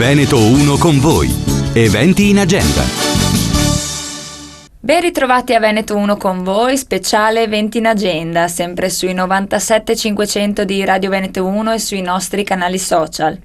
Veneto 1 con voi. Eventi in agenda. Ben ritrovati a Veneto 1 con voi, speciale Eventi in agenda, sempre sui 97.500 di Radio Veneto 1 e sui nostri canali social.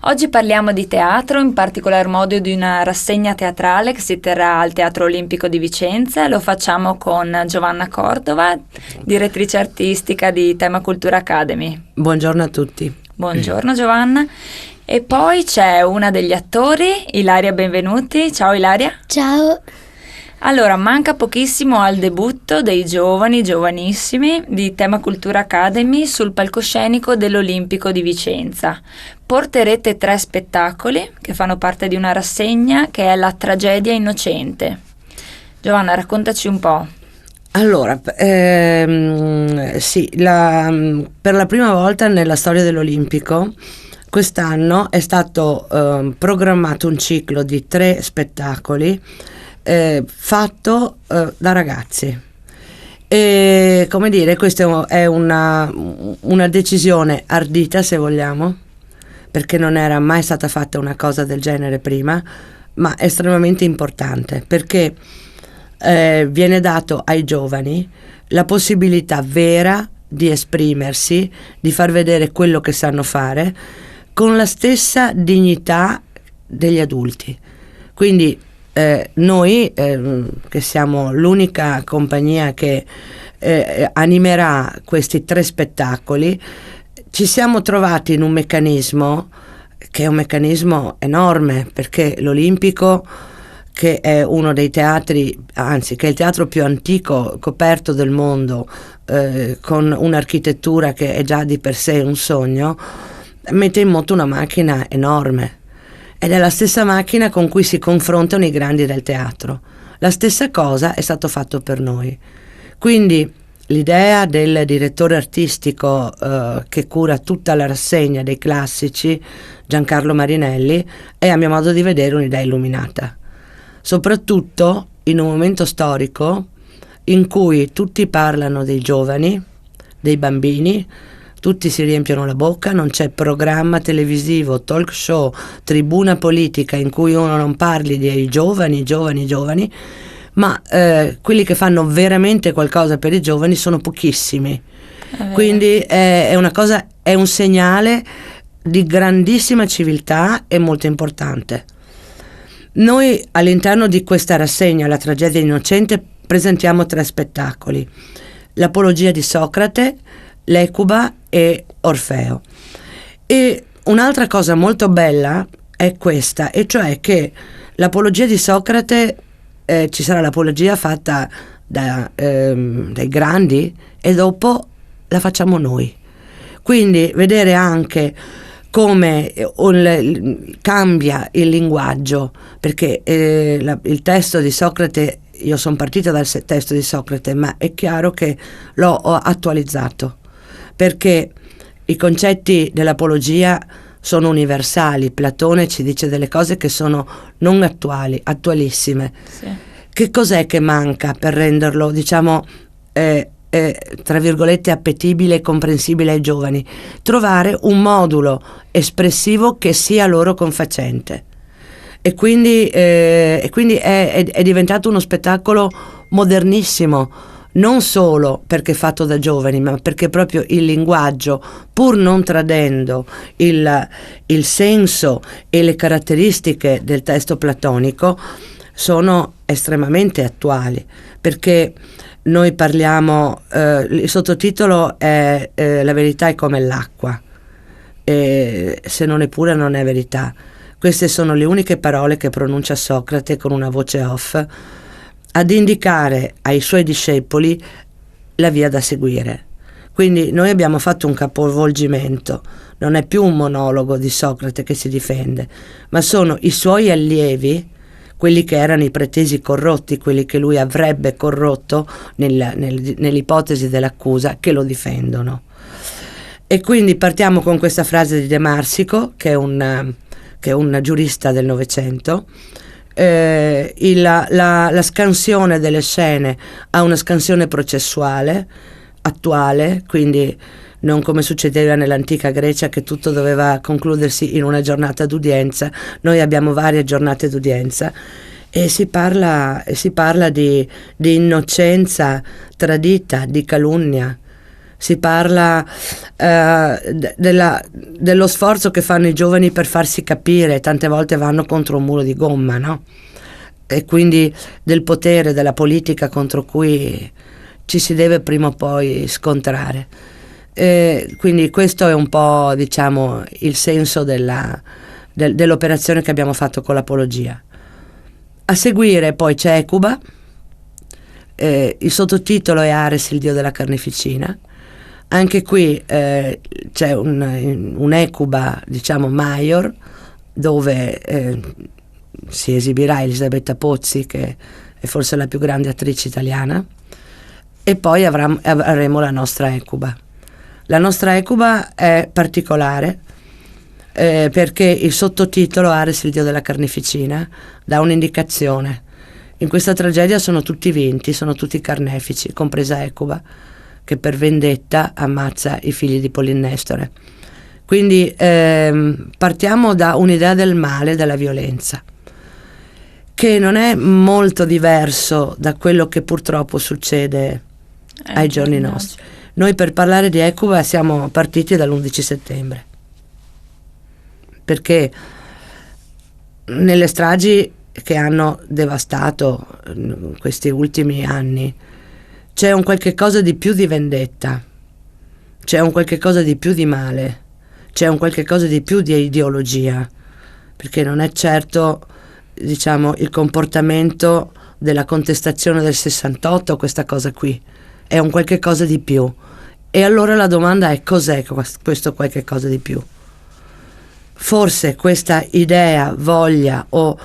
Oggi parliamo di teatro, in particolar modo di una rassegna teatrale che si terrà al Teatro Olimpico di Vicenza. Lo facciamo con Giovanna Cordova, direttrice artistica di Tema Cultura Academy. Buongiorno a tutti. Buongiorno Giovanna. E poi c'è una degli attori, Ilaria Benvenuti. Ciao Ilaria. Ciao. Allora, manca pochissimo al debutto dei giovanissimi di Tema Cultura Academy sul palcoscenico dell'Olimpico di Vicenza. Porterete 3 spettacoli che fanno parte di una rassegna che è La tragedia innocente. Giovanna, raccontaci un po'. Allora, sì, per la prima volta nella storia dell'Olimpico quest'anno è stato programmato un ciclo di 3 spettacoli fatto da ragazzi. E come dire, questa è una decisione ardita, se vogliamo, perché non era mai stata fatta una cosa del genere prima, ma estremamente importante, perché viene dato ai giovani la possibilità vera di esprimersi, di far vedere quello che sanno fare con la stessa dignità degli adulti. Quindi noi che siamo l'unica compagnia che animerà questi 3 spettacoli, ci siamo trovati in un meccanismo che è un meccanismo enorme, perché l'Olimpico, che è uno dei teatri, anzi che è il teatro più antico coperto del mondo, con un'architettura che è già di per sé un sogno, mette in moto una macchina enorme. Ed è la stessa macchina con cui si confrontano i grandi del teatro. La stessa cosa è stato fatto per noi. Quindi l'idea del direttore artistico che cura tutta la rassegna dei classici, Giancarlo Marinelli, è a mio modo di vedere un'idea illuminata. Soprattutto in un momento storico in cui tutti parlano dei giovani, dei bambini, tutti si riempiono la bocca, non c'è programma televisivo, talk show, tribuna politica in cui uno non parli dei giovani, ma quelli che fanno veramente qualcosa per i giovani sono pochissimi. Quindi è una cosa, è un segnale di grandissima civiltà e molto importante. Noi all'interno di questa rassegna, La tragedia innocente, presentiamo 3 spettacoli: L'apologia di Socrate, L'Ecuba e Orfeo. E un'altra cosa molto bella è questa, e cioè che l'apologia di Socrate, ci sarà l'apologia fatta dai grandi e dopo la facciamo noi. Quindi vedere anche come cambia il linguaggio, perché il testo di Socrate, io sono partita dal testo di Socrate, ma è chiaro che l'ho attualizzato, perché i concetti dell'apologia sono universali. Platone ci dice delle cose che sono non attuali, attualissime. Sì. Che cos'è che manca per renderlo, diciamo, tra virgolette, appetibile e comprensibile ai giovani? Trovare un modulo espressivo che sia loro confacente. E quindi è diventato uno spettacolo modernissimo, non solo perché fatto da giovani, ma perché proprio il linguaggio, pur non tradendo il senso e le caratteristiche del testo platonico, sono estremamente attuali, perché noi parliamo, il sottotitolo è La verità è come l'acqua, e se non è pura non è verità. Queste sono le uniche parole che pronuncia Socrate con una voce off, ad indicare ai suoi discepoli la via da seguire. Quindi noi abbiamo fatto un capovolgimento, non è più un monologo di Socrate che si difende, ma sono i suoi allievi, quelli che erano i pretesi corrotti, quelli che lui avrebbe corrotto nell'ipotesi dell'accusa, che lo difendono. E quindi partiamo con questa frase di De Marsico, che è un giurista del Novecento. La scansione delle scene ha una scansione processuale attuale, quindi non come succedeva nell'antica Grecia che tutto doveva concludersi in una giornata d'udienza. Noi abbiamo varie giornate d'udienza e si parla di innocenza tradita, di calunnia. Si parla dello sforzo che fanno i giovani per farsi capire, tante volte vanno contro un muro di gomma, no? E quindi del potere, della politica contro cui ci si deve prima o poi scontrare. Quindi questo è un po', diciamo, il senso dell'operazione che abbiamo fatto con l'apologia. A seguire poi c'è Ecuba, il sottotitolo è Ares, il dio della carneficina. Anche qui c'è un Ecuba, diciamo, Maior, dove si esibirà Elisabetta Pozzi, che è forse la più grande attrice italiana, e poi avremo la nostra Ecuba. La nostra Ecuba è particolare perché il sottotitolo Ares, il dio della carneficina, dà un'indicazione. In questa tragedia sono tutti vinti, sono tutti carnefici, compresa Ecuba, che per vendetta ammazza i figli di Polinnestore. Quindi partiamo da un'idea del male, della violenza, che non è molto diverso da quello che purtroppo succede ai giorni nostri. Noi per parlare di Ecuba siamo partiti dall'11 settembre, perché nelle stragi che hanno devastato questi ultimi anni c'è un qualche cosa di più di vendetta, c'è un qualche cosa di più di male, c'è un qualche cosa di più di ideologia, perché non è certo, diciamo, il comportamento della contestazione del 68 questa cosa qui, è un qualche cosa di più. E allora la domanda è: cos'è questo qualche cosa di più? Forse questa idea, voglia o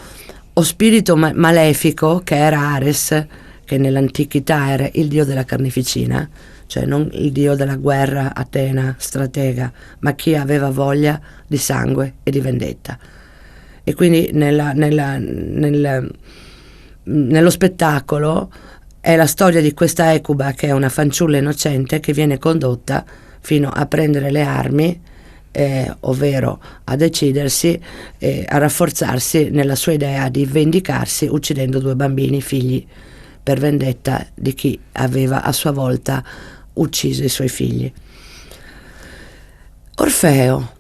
spirito malefico che era Ares, che nell'antichità era il dio della carneficina, cioè non il dio della guerra, Atena, stratega, ma chi aveva voglia di sangue e di vendetta. E quindi nello spettacolo è la storia di questa Ecuba, che è una fanciulla innocente che viene condotta fino a prendere le armi, ovvero a decidersi, a rafforzarsi nella sua idea di vendicarsi uccidendo 2 bambini figli per vendetta di chi aveva a sua volta ucciso i suoi figli. Orfeo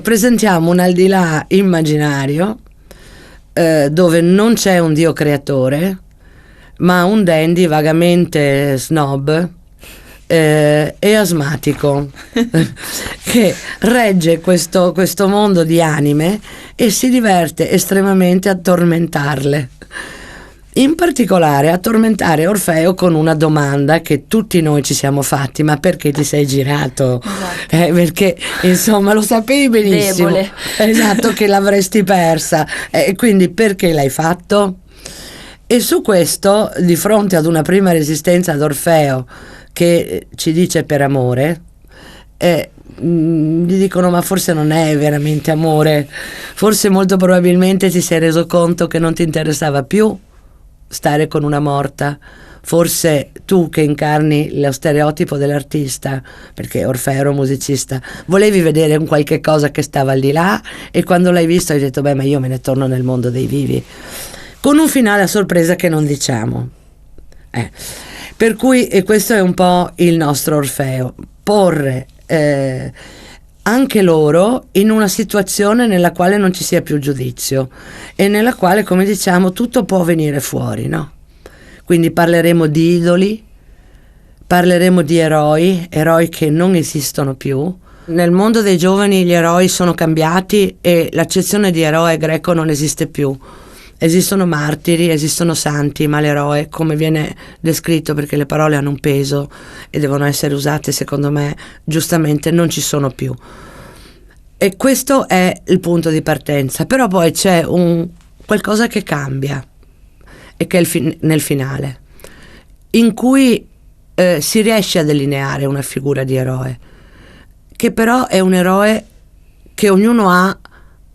presentiamo un aldilà immaginario dove non c'è un dio creatore, ma un dandy vagamente snob e asmatico che regge questo mondo di anime e si diverte estremamente a tormentarle. In particolare a tormentare Orfeo con una domanda che tutti noi ci siamo fatti: ma perché ti sei girato? Esatto. Perché insomma lo sapevi benissimo. Debole. Esatto, che l'avresti persa, quindi perché l'hai fatto? E su questo, di fronte ad una prima resistenza ad Orfeo che ci dice per amore, gli dicono: ma forse non è veramente amore, forse molto probabilmente ti sei reso conto che non ti interessava più stare con una morta, forse tu che incarni lo stereotipo dell'artista, perché Orfeo era un musicista, volevi vedere un qualche cosa che stava al di là, e quando l'hai visto hai detto: beh, ma io me ne torno nel mondo dei vivi, con un finale a sorpresa che non diciamo. Per cui, e questo è un po' il nostro Orfeo, porre anche loro in una situazione nella quale non ci sia più giudizio e nella quale, come diciamo, tutto può venire fuori, no? Quindi parleremo di idoli, parleremo di eroi che non esistono più. Nel mondo dei giovani gli eroi sono cambiati e l'accezione di eroe greco non esiste più. Esistono martiri, esistono santi, ma l'eroe, come viene descritto, perché le parole hanno un peso e devono essere usate, secondo me, giustamente, non ci sono più. E questo è il punto di partenza. Però poi c'è qualcosa che cambia, e che è nel finale, in cui si riesce a delineare una figura di eroe, che però è un eroe che ognuno ha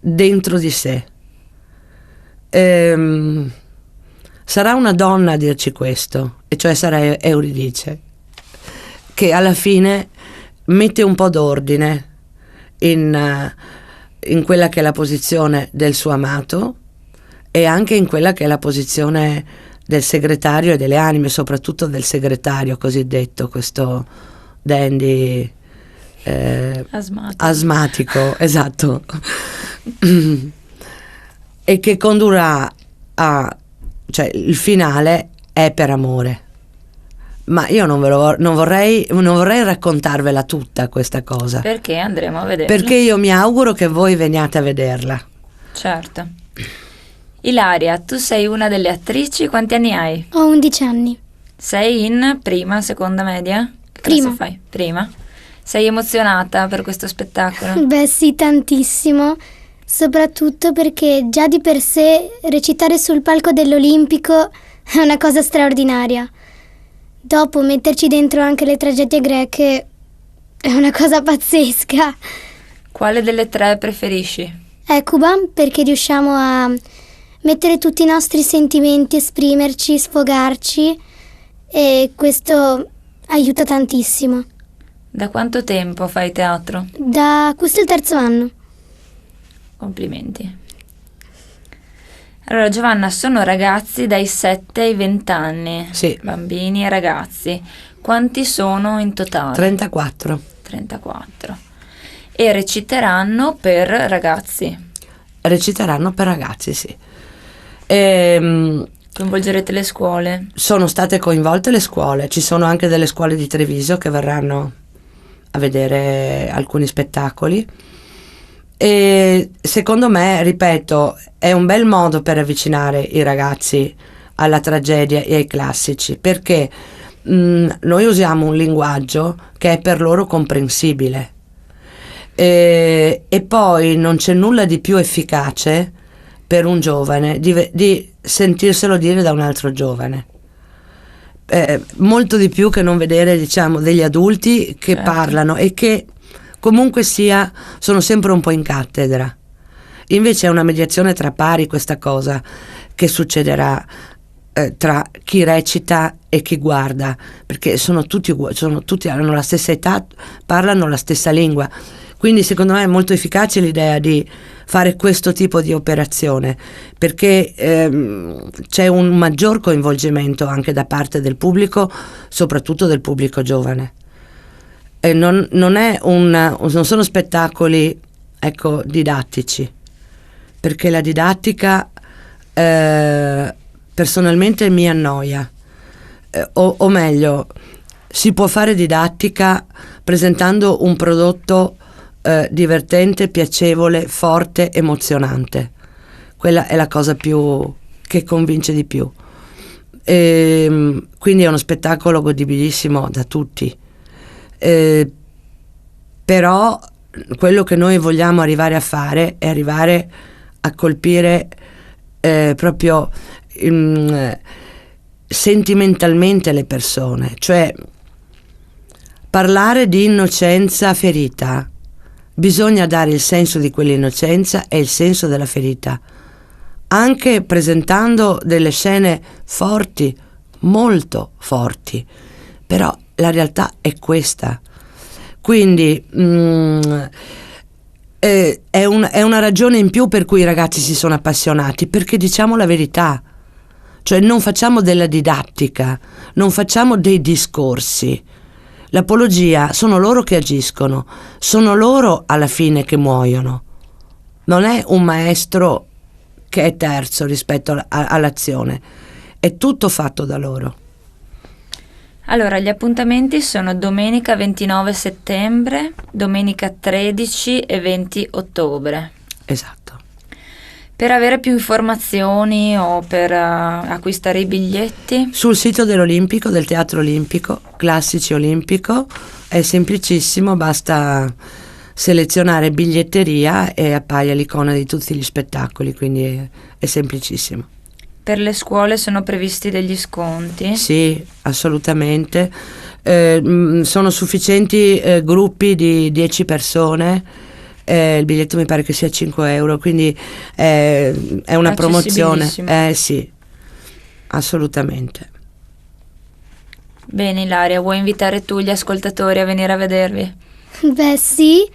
dentro di sé. Sarà una donna a dirci questo, e cioè sarà Euridice, che alla fine mette un po' d'ordine in quella che è la posizione del suo amato e anche in quella che è la posizione del segretario e delle anime, soprattutto del segretario cosiddetto, questo dandy asmatico, esatto, e che condurrà cioè il finale è per amore. Ma io non vorrei raccontarvela tutta questa cosa. Perché andremo a vederla. Perché io mi auguro che voi veniate a vederla. Certo. Ilaria, tu sei una delle attrici, quanti anni hai? Ho 11 anni. Sei in prima, seconda media? Che Prima. classe fai? Prima. Sei emozionata per questo spettacolo? Beh sì, tantissimo, soprattutto perché già di per sé recitare sul palco dell'Olimpico è una cosa straordinaria. Dopo metterci dentro anche le tragedie greche è una cosa pazzesca. Quale delle tre preferisci? Ecuba, perché riusciamo a mettere tutti i nostri sentimenti, esprimerci, sfogarci, e questo aiuta tantissimo. Da quanto tempo fai teatro? Questo è il 3° anno. Complimenti. Allora, Giovanna, sono ragazzi dai 7 ai 20 anni. Sì. Bambini e ragazzi. Quanti sono in totale? 34. 34. E reciteranno per ragazzi. Reciteranno per ragazzi, sì. Coinvolgerete le scuole? Sono state coinvolte le scuole, ci sono anche delle scuole di Treviso che verranno a vedere alcuni spettacoli, e secondo me, ripeto, è un bel modo per avvicinare i ragazzi alla tragedia e ai classici, perché noi usiamo un linguaggio che è per loro comprensibile, e poi non c'è nulla di più efficace per un giovane di sentirselo dire da un altro giovane, molto di più che non vedere, diciamo, degli adulti che Certo. parlano e che comunque sia sono sempre un po' in cattedra. Invece è una mediazione tra pari questa cosa che succederà tra chi recita e chi guarda, perché sono tutti uguali, hanno la stessa età, parlano la stessa lingua. Quindi secondo me è molto efficace l'idea di fare questo tipo di operazione, perché c'è un maggior coinvolgimento anche da parte del pubblico, soprattutto del pubblico giovane. E non sono spettacoli, ecco, didattici, perché la didattica personalmente mi annoia, o meglio, si può fare didattica presentando un prodotto divertente, piacevole, forte, emozionante. Quella è la cosa più che convince di più. Quindi è uno spettacolo godibilissimo da tutti. Però quello che noi vogliamo arrivare a fare è arrivare a colpire proprio sentimentalmente le persone, cioè parlare di innocenza ferita. Bisogna dare il senso di quell'innocenza e il senso della ferita, anche presentando delle scene forti, molto forti, però la realtà è questa. Quindi è una ragione in più per cui i ragazzi si sono appassionati, perché diciamo la verità, cioè non facciamo della didattica, non facciamo dei discorsi. L'apologia sono loro che agiscono, sono loro alla fine che muoiono. Non è un maestro che è terzo rispetto all'azione, è tutto fatto da loro. Allora, gli appuntamenti sono domenica 29 settembre, domenica 13 e 20 ottobre. Esatto. Per avere più informazioni o per acquistare i biglietti? Sul sito dell'Olimpico, del Teatro Olimpico, Classici Olimpico, è semplicissimo, basta selezionare biglietteria e appaia l'icona di tutti gli spettacoli, quindi è semplicissimo. Per le scuole sono previsti degli sconti? Sì, assolutamente. Sono sufficienti gruppi di 10 persone. Il biglietto mi pare che sia 5 euro, quindi è una promozione. Sì. assolutamente. Bene Ilaria, vuoi invitare tu gli ascoltatori a venire a vedervi? Beh, sì.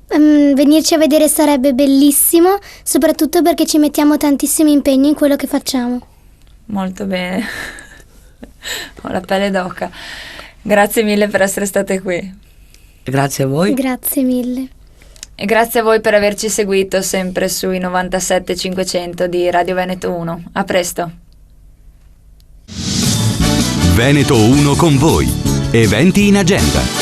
Venirci a vedere sarebbe bellissimo, soprattutto perché ci mettiamo tantissimo impegno in quello che facciamo. Molto bene. Ho la pelle d'oca. Grazie mille per essere state qui. Grazie a voi. Grazie mille. E grazie a voi per averci seguito sempre sui 97.500 di Radio Veneto 1. A presto. Veneto 1 con voi. Eventi in agenda.